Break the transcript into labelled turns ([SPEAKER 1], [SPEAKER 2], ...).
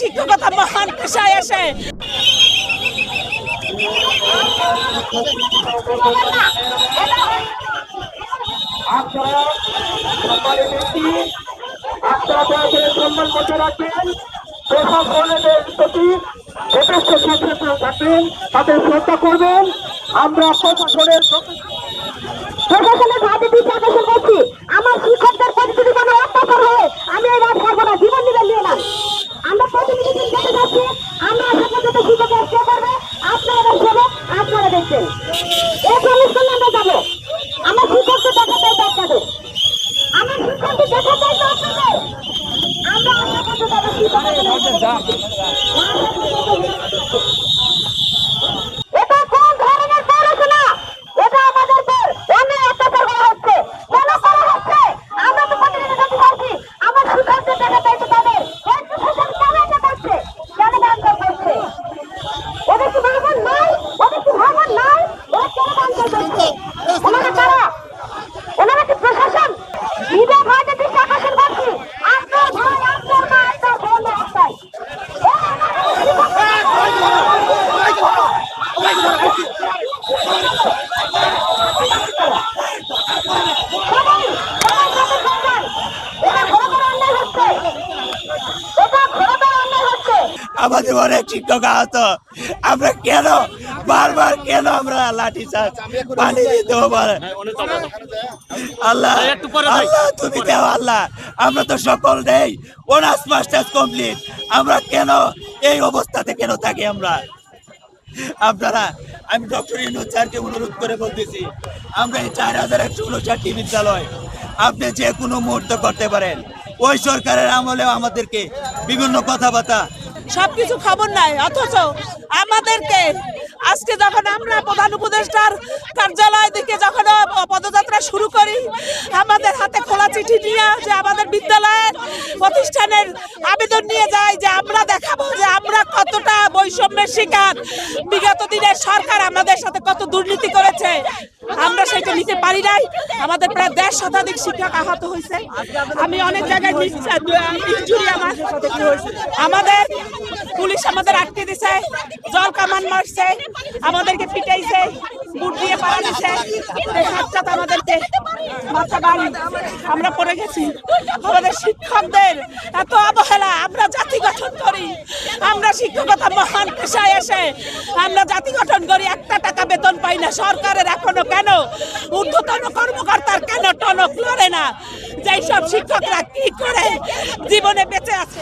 [SPEAKER 1] শিক্ষকতা মহান পেশায় এসে
[SPEAKER 2] সম্মান বজায় রাখবেন, প্রশাসনের প্রতি যথেষ্ট সচেতন থাকবেন, তাদের শ্রদ্ধা করবেন। আমরা প্রশাসনের
[SPEAKER 3] ভাবে আকর্ষণ করছি। আমার শিক্ষকদের প্রতিনিধি কোনো অত্যাচার হয়ে আমি এই রাত করবো না, জীবন নিবেন নিয়ে নেন। আমরা প্রতিনিধি দেখে যাচ্ছি, আমরা আশা পর্যন্ত শিক্ষকের কে করবে, আপনারা দেখছেন, আপনারা দেখছেন। এই প্রমিশন আমরা যাবো। আমার শিক্ষককে দেখা চাই আপনাদের, আমার শিক্ষককে দেখা চাই আপনাদের। আমরা আশা পর্যন্ত এটা কোন ধরনের পড়াশোনা? এটা আমাদের অনেক অত্যাচার করা হচ্ছে, কেন করা হচ্ছে? আমরা তো প্রতিনিধি দেখতে পাচ্ছি, আমার শিক্ষকদের দেখা চাইছে তাদের প্রশাসন কেন এটা করছে, কেন বাঞ্চাল করছে? ওদের কি ভাবন নাই? ওদের কি ভাবন নাই? ওরা কেন বাঞ্চাল করছে? ওনারা কারা? ওনারা কি প্রশাসন? নিজের ভাইকে দৃষ্টি আকর্ষণ করছি, আপনার ভাই, আপনার মা, আপনার বোন, আপনার
[SPEAKER 4] আমাদের অনেক শিক্ষক আহত, আমরা কেন বারবার কেন আমরা লাঠি চার্জ পানি দিতে পারে? আল্লাহ আল্লাহ তুমি দেও আল্লাহ, আমরা তো সকল নেই, অনার্স মাস্টার্স কমপ্লিট, আমরা কেন এই অবস্থাতে কেন থাকি? আপনারা আমি ডক্টর ইউনূস স্যারকে অনুরোধ করে বলতেছি, আমরা এই 4159টি বিদ্যালয় আপনি যে কোনো মুহূর্তে করতে পারেন। ওই সরকারের আমলেও আমাদেরকে বিভিন্ন কথাবার্তা
[SPEAKER 1] সবকিছু খবর নাই, অথচ আমাদেরকে আজকে যখন আমরা প্রধান উপদেষ্টার কার্যালয় দিকে যখন পদযাত্রা শুরু করি, আমাদের হাতে খোলা চিঠি নিয়ে যে আমাদের বিদ্যালয়ের প্রতিষ্ঠানের আবেদন নিয়ে যায় যে আমরা দেখাবো যে আমরা কতটা বৈষম্যের শিকার, বিগত দিনের সরকার আমাদের সাথে কত দুর্নীতি করেছে, আমরা সেটা নিতে পারি নাই। আমাদের প্রায় 1.5 শতাধিক শিক্ষক আহত হয়েছে। আমি অনেক জায়গায় ইনজুরি আমাদের পুলিশ আমাদের আটকে দিছে, জল কামান মারছে, আমাদেরকে পিটাইছে, বুট দিয়ে পাড়া দিছে, আমাদেরকে মাথা বাড়ি আমরা পড়ে গেছি। আমাদের শিক্ষকদের এত অবহেলা, আমরা জাতি গঠন করি, আমরা শিক্ষকতা মহান পেশায় এসে আমরা জাতি গঠন করি, 1 টাকা বেতন পাই না। সরকারের এখনো কেন ঊর্ধ্বতন কর্মকর্তার কেন টনক লড়ে না? যেই সব শিক্ষকরা কি করে জীবনে বেঁচে আছে।